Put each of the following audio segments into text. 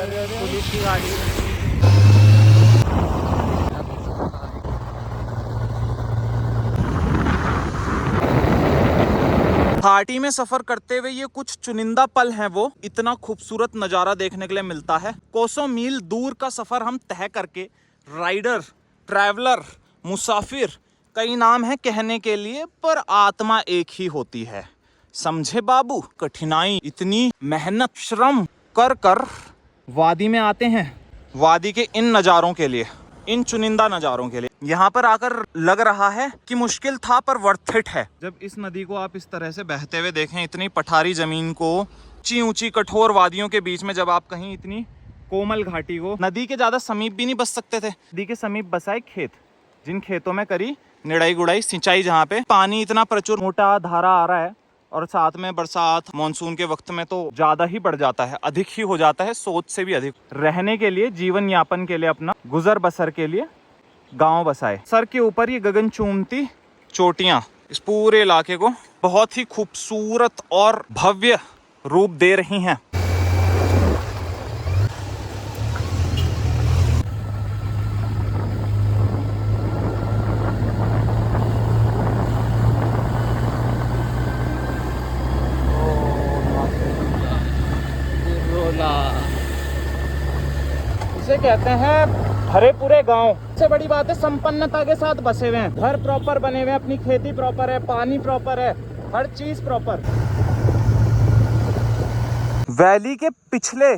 Police की गाड़ी। घाटी में सफर करते हुए ये कुछ चुनिंदा पल हैं, वो इतना खूबसूरत नज़ारा देखने के लिए मिलता है। कोसों मील दूर का सफर हम तय करके, राइडर, ट्रैवलर, मुसाफिर, कई नाम है कहने के लिए, पर आत्मा एक ही होती है। समझे बाबू, कठिनाई इतनी मेहनत श्रम कर कर वादी में आते हैं, वादी के इन नज़ारों के लिए, इन चुनिंदा नज़ारों के लिए। यहाँ पर आकर लग रहा है कि मुश्किल था पर वर्थ इट है। जब इस नदी को आप इस तरह से बहते हुए देखें, इतनी पठारी ज़मीन को, ऊंची ऊंची कठोर वादियों के बीच में, जब आप कहीं इतनी कोमल घाटी को, नदी के ज़्यादा समीप भी नहीं बस सकते थे। नदी के समीप बसा एक खेत, जिन खेतों में करी निड़ाई गुड़ाई सिंचाई, जहाँ पे पानी इतना प्रचुर मोटा धारा आ रहा है, और साथ में बरसात मानसून के वक्त में तो ज़्यादा ही बढ़ जाता है, अधिक ही हो जाता है, सोच से भी अधिक। रहने के लिए, जीवन यापन के लिए, अपना गुजर बसर के लिए गांव बसाए। सर के ऊपर ये गगन चूमती चोटियां इस पूरे इलाके को बहुत ही खूबसूरत और भव्य रूप दे रही हैं। इसे कहते हैं हरे पूरे गांव। सबसे बड़ी बात है, संपन्नता के साथ बसे हुए हैं, घर प्रॉपर बने हुए हैं, अपनी खेती प्रॉपर है, पानी प्रॉपर है, हर चीज प्रॉपर। वैली के पिछले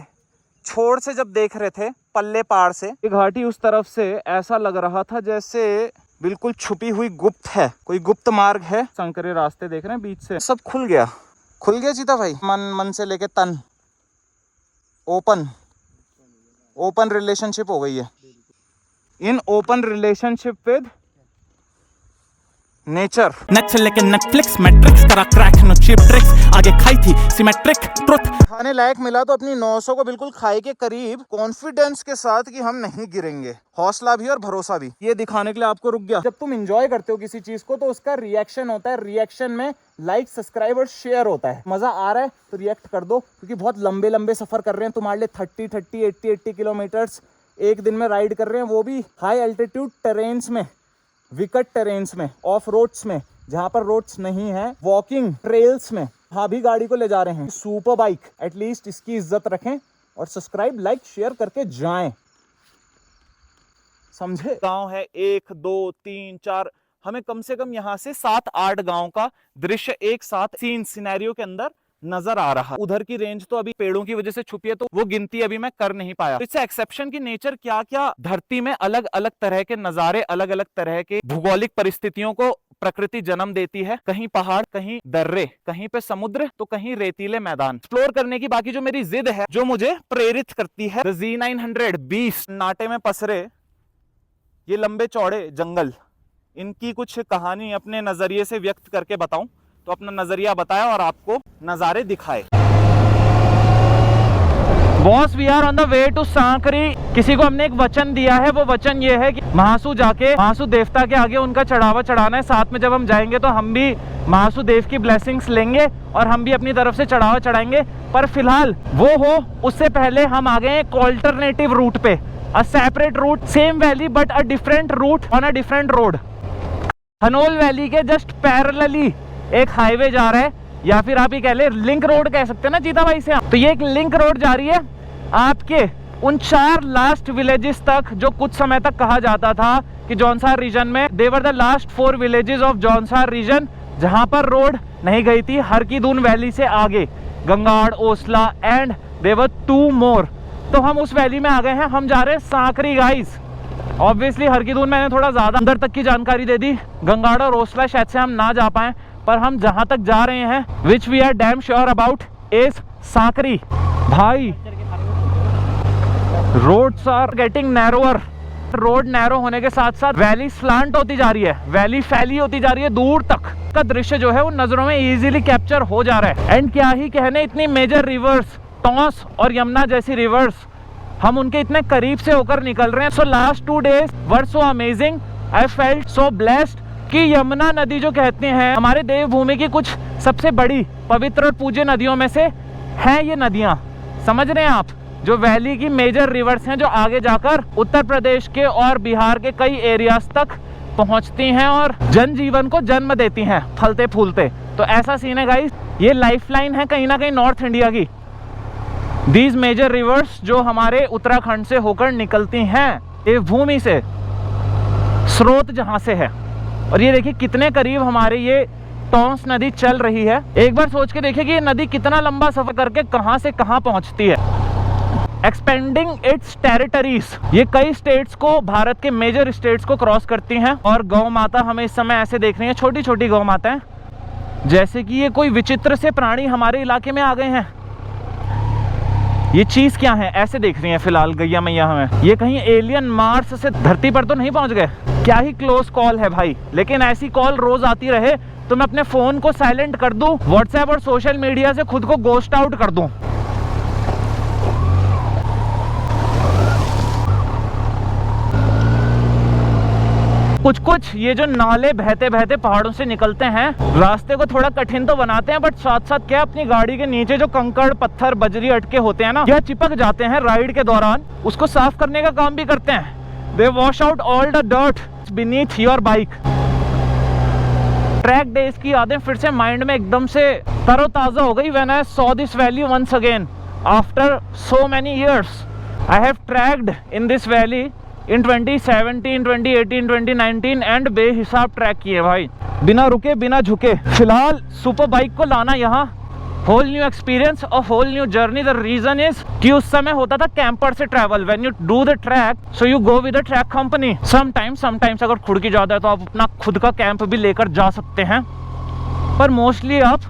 छोर से जब देख रहे थे, पल्ले पार से, ये घाटी उस तरफ से ऐसा लग रहा था जैसे बिल्कुल छुपी हुई गुप्त है, कोई गुप्त मार्ग है। संकरे रास्ते देख रहे हैं बीच से, सब खुल गया, खुल गया चीता भाई। मन से लेके तन ओपन रिलेशनशिप हो गई है। In open relationship with nature. Net लेके नेटफ्लिक्स मैट्रिक्स करा क्रैक, नो चीप ट्रिक्स, आगे खाई थी सिमेट्रिक ट्रुथ। खाने लायक मिला तो अपनी 900 को बिल्कुल खाए के करीब, कॉन्फिडेंस के साथ कि हम नहीं गिरेंगे, हौसला भी और भरोसा भी, ये दिखाने के लिए आपको रुक गया। जब तुम एंजॉय करते हो किसी चीज को तो उसका रिएक्शन होता है, रिएक्शन में लाइक, सब्सक्राइब और शेयर होता है। मजा आ रहा है तो रिएक्ट कर दो, क्योंकि बहुत लंबे लंबे सफर कर रहे हैं तुम्हारे लिए, 30, 80 किलोमीटर्स एक दिन में राइड कर रहे हैं, वो भी हाई एल्टीट्यूड टेरेन्स में, विकट टेरेन्स में, ऑफ रोड्स में, जहां पर रोड्स नहीं है, वॉकिंग ट्रेल्स में, हाँ भी गाड़ी को ले जा रहे हैं। सुपर बाइक, एटलीस्ट इसकी इज्जत रखें और सब्सक्राइब, लाइक, शेयर करके जाएं। समझे? गांव है 1, 2, 3, 4, हमें कम से कम यहाँ से 7-8 गांव का दृश्य एक साथ सिनेरियो के अंदर नजर आ रहा। उधर की रेंज तो अभी पेड़ों की वजह से छुपी है, तो वो गिनती अभी मैं कर नहीं पाया। तो इससे एक्सेप्शन की नेचर क्या क्या, धरती में अलग अलग तरह के नजारे, अलग अलग तरह के भौगोलिक परिस्थितियों को प्रकृति जन्म देती है। कहीं पहाड़, कहीं दर्रे, कहीं पे समुद्र, तो कहीं रेतीले मैदान। एक्सप्लोर करने की बाकी जो मेरी जिद है, जो मुझे प्रेरित करती है, Z900 नाटे में पसरे ये लंबे चौड़े जंगल, इनकी कुछ कहानी अपने नजरिए से व्यक्त करके बताऊं, तो अपना नजरिया बताया और आपको नजारे दिखाए। Boss, we are on the way to Sankri. किसी को हमने एक वचन दिया है, वो वचन ये है कि महासू जाके महासू देवता के आगे उनका चढ़ावा चढ़ाना है। साथ में जब हम जाएंगे तो हम भी महासू देव की ब्लेसिंग्स लेंगे और हम भी अपनी तरफ से चढ़ावा चढ़ाएंगे। पर फिलहाल वो हो, उससे पहले हम आ गए एक ऑल्टरनेटिव रूट पे, a separate route, same valley but a different route on a different road. Hanol valley के जस्ट पैरेलली एक हाईवे जा रहा है, या फिर आप ही कह ले लिंक रोड कह सकते हैं ना चीता भाई से। तो ये एक लिंक रोड जा रही है आपके उन 4 लास्ट विलेजेस तक, जो कुछ समय तक कहा जाता था कि जौनसार रीजन में, they were the last 4 villages of Jaunsar region, जहां पर रोड नहीं गई थी हरकीदून वैली से आगे, गंगाड़, ओसला एंड देवर 2 मोर। तो हम उस वैली में आ गए हैं, हम जा रहे हैं सांकरी गाइस। ऑब्वियसली हरकीदून मैंने थोड़ा ज्यादा अंदर तक की जानकारी दे दी, गंगाड़ और ओसला शायद से हम ना जा पाए, पर हम जहां तक जा रहे हैं, which we are damn sure about, is Sankri. भाई roads are getting narrower, road narrow होने के साथ साथ वैली स्लांट होती जा रही है, वैली फैली होती जा रही है, दूर तक का दृश्य जो है वो नजरों में इजीली कैप्चर हो जा रहा है। एंड क्या ही कहने, इतनी मेजर रिवर्स, टॉस और यमुना जैसी रिवर्स, हम उनके इतने करीब से होकर निकल रहे हैं। So last 2 days were so amazing, I felt so blessed कि यमुना नदी जो कहते हैं हमारे देवभूमि की कुछ सबसे बड़ी पवित्र और पूज्य नदियों में से हैं ये नदियां। समझ रहे हैं आप? जो वैली की मेजर रिवर्स हैं, जो आगे जाकर उत्तर प्रदेश के और बिहार के कई एरियाज तक पहुंचती हैं और जनजीवन को जन्म देती हैं फलते फूलते। तो ऐसा सीन है गाइस, ये लाइफलाइन है कहीं ना कहीं नॉर्थ इंडिया की। दीज मेजर रिवर्स जो हमारे उत्तराखंड से होकर निकलती हैं देवभूमि से, स्रोत जहां से है। और ये देखिए कितने करीब हमारे ये टॉन्स नदी चल रही है। एक बार सोच के देखिए कि ये नदी कितना लंबा सफर करके कहां से कहां पहुंचती है। एक्सपेंडिंग इट्स टेरिटरीज, ये कई स्टेट्स को, भारत के मेजर स्टेट्स को क्रॉस करती हैं। और गौ माता हमें इस समय ऐसे देख रही है, छोटी छोटी गौ माताएं, जैसे कि ये कोई विचित्र से प्राणी हमारे इलाके में आ गए हैं। ये चीज क्या है ऐसे देख रही हैं फिलहाल गैया मैया हमें। ये कहीं एलियन मार्स से धरती पर तो नहीं पहुंच गए? क्या ही क्लोज कॉल है भाई। लेकिन ऐसी कॉल रोज आती रहे तो मैं अपने फोन को साइलेंट कर दूं, व्हाट्सएप और सोशल मीडिया से खुद को गोस्ट आउट कर दूं। कुछ कुछ ये जो नाले बहते बहते पहाड़ों से निकलते हैं, रास्ते को थोड़ा कठिन तो बनाते हैं, बट साथ साथ क्या अपनी गाड़ी के नीचे जो कंकड़ पत्थर बजरी अटके होते हैं ना, यह चिपक जाते हैं राइड के दौरान, उसको साफ करने का काम भी करते हैं। They wash out all the dirt beneath your bike। Track days की यादें फिर से माइंड में एकदम से तरोताजा हो गई। When I saw this valley once again after so many years, I have tracked in this valley in 2017, 2018, 2019 and बेहिसाब track किए भाई, बिना रुके बिना झुके। फिलहाल सुपर बाइक को लाना यहाँ होल न्यू एक्सपीरियंस और whole new journey. The reason is कि उस समय होता था कैंपर से travel. When you do the track so you go with the track company. Sometimes अगर खुद की ज्यादा है तो आप अपना खुद का कैंप भी लेकर जा सकते हैं, पर मोस्टली आप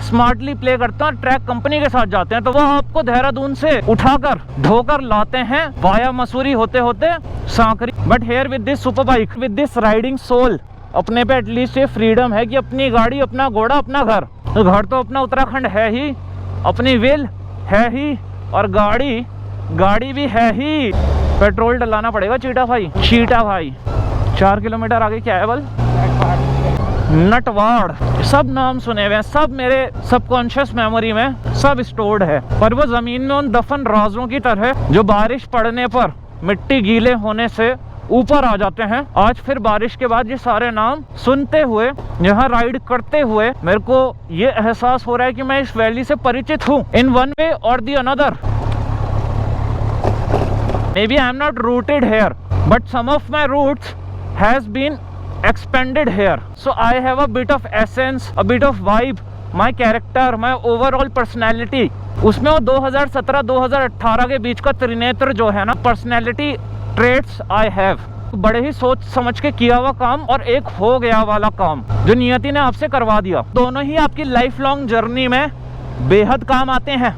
स्मार्टली प्ले करते हैं और ट्रैक कंपनी के साथ जाते हैं। तो वो आपको देहरादून से उठाकर ढोकर लाते हैं वाया मसूरी होते होते Sankri. But here with this super bike, with this riding soul, अपने पे एटलीस्ट ये फ्रीडम है कि अपनी गाड़ी, अपना घोड़ा, अपना घर। तो घर तो अपना उत्तराखंड है ही, अपनी विल है ही, और गाड़ी भी है ही। पेट्रोल डलाना पड़ेगा चीटा भाई। 4 किलोमीटर आगे क्या है बल? नटवाड़। सब नाम सुने हुए हैं, सब मेरे सबकॉन्शियस मेमोरी में सब स्टोर्ड है। पर वो जमीन में उन दफन राजों की तरह जो बारिश पड़ने पर मिट्टी गीले होने से ऊपर आ जाते हैं। आज फिर बारिश के बाद ये सारे नाम सुनते हुए, यहाँ राइड करते हुए, मेरे को ये एहसास हो रहा है कि मैं इस वैली से परिचित हूँ इन वन वे और the another. Maybe I am not rooted here, but some of my roots has been expanded here, so I have a bit of essence, a bit of vibe, my character, my overall personality। उसमें वो 2017-2018 के बीच का त्रिनेत्र जो है ना, personality traits I have. बड़े ही सोच समझ के किया हुआ काम और एक हो गया वाला काम जो नियति ने आपसे करवा दिया, दोनों ही आपकी लाइफ लॉन्ग जर्नी में बेहद काम आते हैं।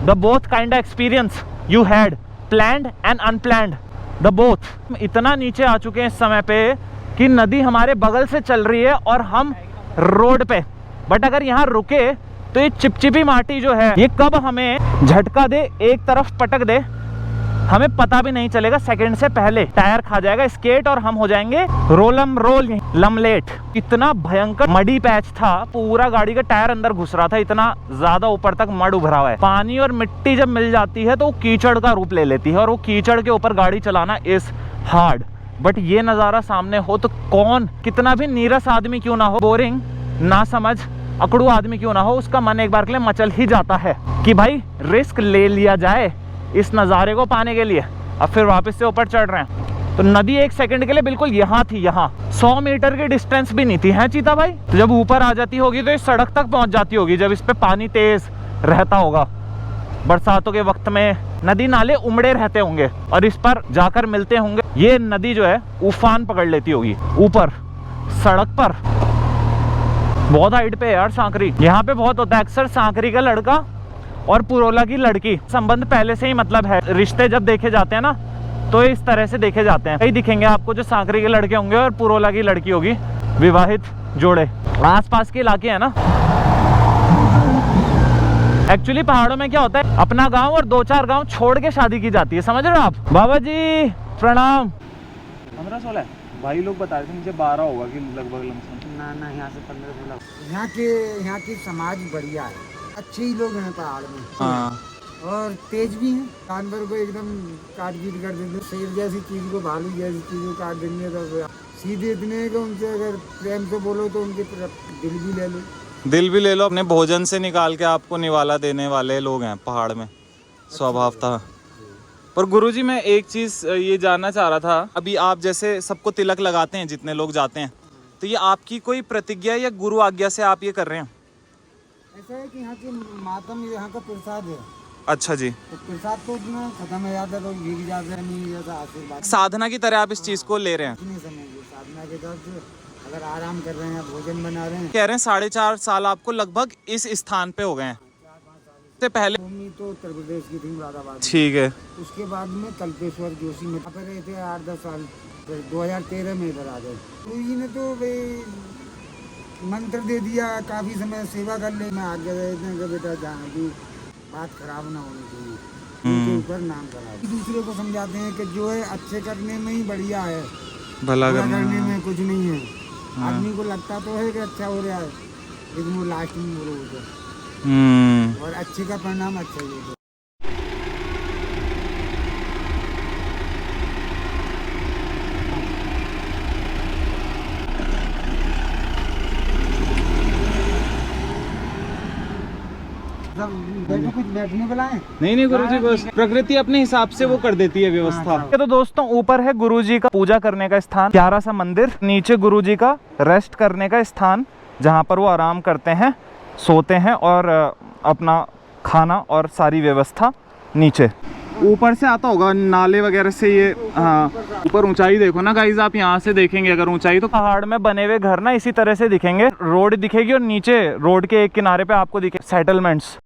The both kind of experience you had, planned and unplanned, the both. इतना नीचे आ चुके हैं इस समय पे कि नदी हमारे बगल से चल रही है और हम रोड पे। बट अगर यहाँ रुके तो ये चिपचिपी माटी जो है ये कब हमें झटका दे, एक तरफ पटक दे, हमें पता भी नहीं चलेगा। सेकंड से पहले टायर खा जाएगा स्केट और हम हो जाएंगे रोलम रोल लमलेट। इतना भयंकर मडी पैच था, पूरा गाड़ी का टायर अंदर घुस रहा था, इतना ज्यादा ऊपर तक मड उभरा हुआ है। पानी और मिट्टी जब मिल जाती है तो वो कीचड़ का रूप ले लेती है, और वो कीचड़ के ऊपर गाड़ी चलाना इज हार्ड। बट ये नज़ारा सामने हो तो कौन, कितना भी नीरस आदमी क्यों ना हो, बोरिंग ना समझ अकड़ू आदमी क्यों ना हो, उसका मन एक बार के लिए मचल ही जाता है कि भाई रिस्क ले लिया जाए इस नज़ारे को पाने के लिए। अब फिर वापस से ऊपर चढ़ रहे हैं। तो नदी एक सेकंड के लिए बिल्कुल यहाँ थी, यहाँ 100 मीटर की डिस्टेंस भी नहीं थी, है चीता भाई? तो जब ऊपर आ जाती होगी तो इस सड़क तक पहुँच जाती होगी, जब इस पे पानी तेज रहता होगा। बरसातों के वक्त में नदी नाले उमड़े रहते होंगे और इस पर जाकर मिलते होंगे। ये नदी जो है उफान पकड़ लेती होगी ऊपर सड़क पर। बहुत हाइट पे है यार सांकरी। यहाँ पे बहुत होता है अक्सर सांकरी का लड़का और पुरोला की लड़की संबंध पहले से ही मतलब है। रिश्ते जब देखे जाते हैं ना तो इस तरह से देखे जाते हैं। कई दिखेंगे आपको जो सांकरी के लड़के होंगे और पुरोला की लड़की होगी, विवाहित जोड़े। आसपास के इलाके है ना। एक्चुअली पहाड़ों में क्या होता है, अपना गांव और 2-4 गांव छोड़ के शादी की जाती है, समझ रहे हो आप? बाबा जी प्रणाम। 15-16 भाई लोग बता रहे थे मुझे 12 होगा कि लगभग लमसम। ना यहाँ से 15-16। यहाँ की समाज बढ़िया है, अच्छे ही लोग हैं पहाड़ में। हाँ और तेज भी हैं। जानवर को एकदम काट पीट कर देते, शेर जैसी चीज को, भालू जैसी चीज को काट देंगे तो सीधे इतने कि उनसे अगर प्रेम से बोलो तो उनके दिल भी ले लो। दिल भी ले लो। अपने भोजन से निकाल के आपको निवाला देने वाले लोग हैं पहाड़ में, स्वभाव था। पर गुरुजी मैं एक चीज़ ये जानना चाह रहा था, अभी आप जैसे सबको तिलक लगाते हैं जितने लोग जाते हैं, तो ये आपकी कोई प्रतिज्ञा या गुरु आज्ञा से आप ये कर रहे हैं? ऐसा है कि यहाँ की मातम यहाँ का प्रसाद है। अच्छा जी। तो प्रसाद तो इतना खत्म हो जाता है तो भीग जाता है, नहीं जैसा आशीर्वाद साधना की तरह आप इस चीज़ को ले रहे हैं? नहीं समझिए, साधना के तहत अगर आराम कर रहे हैं, भोजन बना रहे हैं। कह रहे हैं 4.5 साल आपको लगभग इस स्थान पे हो गए हैं। से पहले भूमि तो उत्तर प्रदेश की थी, मुरादाबाद। ठीक है। उसके बाद में कल्पेश्वर जोशी में यहाँ पे रहे थे 8-10 साल, फिर 2013 में इधर आ गए। गुरु जी ने तो भाई मंत्र दे दिया, काफ़ी समय सेवा कर ले। मैं आज्ञा दे देते हैं कि बेटा जहाँ भी बात खराब ना होनी चाहिए, उनके ऊपर नाम खराब। दूसरे को समझाते हैं कि जो है अच्छे करने में ही बढ़िया है, भला बुरा करना करने में कुछ नहीं है। आदमी को लगता तो है कि अच्छा हो रहा है, लेकिन वो लास्ट में बुरा होता है। और अच्छे का परिणाम अच्छा ही होता है। बैठो, कुछ बैठने वाला है? नहीं गुरुजी, बस प्रकृति अपने हिसाब से वो कर देती है व्यवस्था। तो दोस्तों ऊपर है गुरुजी का पूजा करने का स्थान, प्यारा सा मंदिर। नीचे गुरुजी का रेस्ट करने का स्थान, जहाँ पर वो आराम करते हैं, सोते हैं, और अपना खाना और सारी व्यवस्था नीचे। ऊपर से आता होगा नाले वगैरह से ये। हाँ, ऊपर ऊंचाई देखो ना गाइस, आप यहाँ से देखेंगे अगर ऊंचाई, तो पहाड़ में बने हुए घर ना इसी तरह से दिखेंगे। रोड दिखेगी और नीचे रोड के एक किनारे पे आपको दिखे सेटलमेंट्स।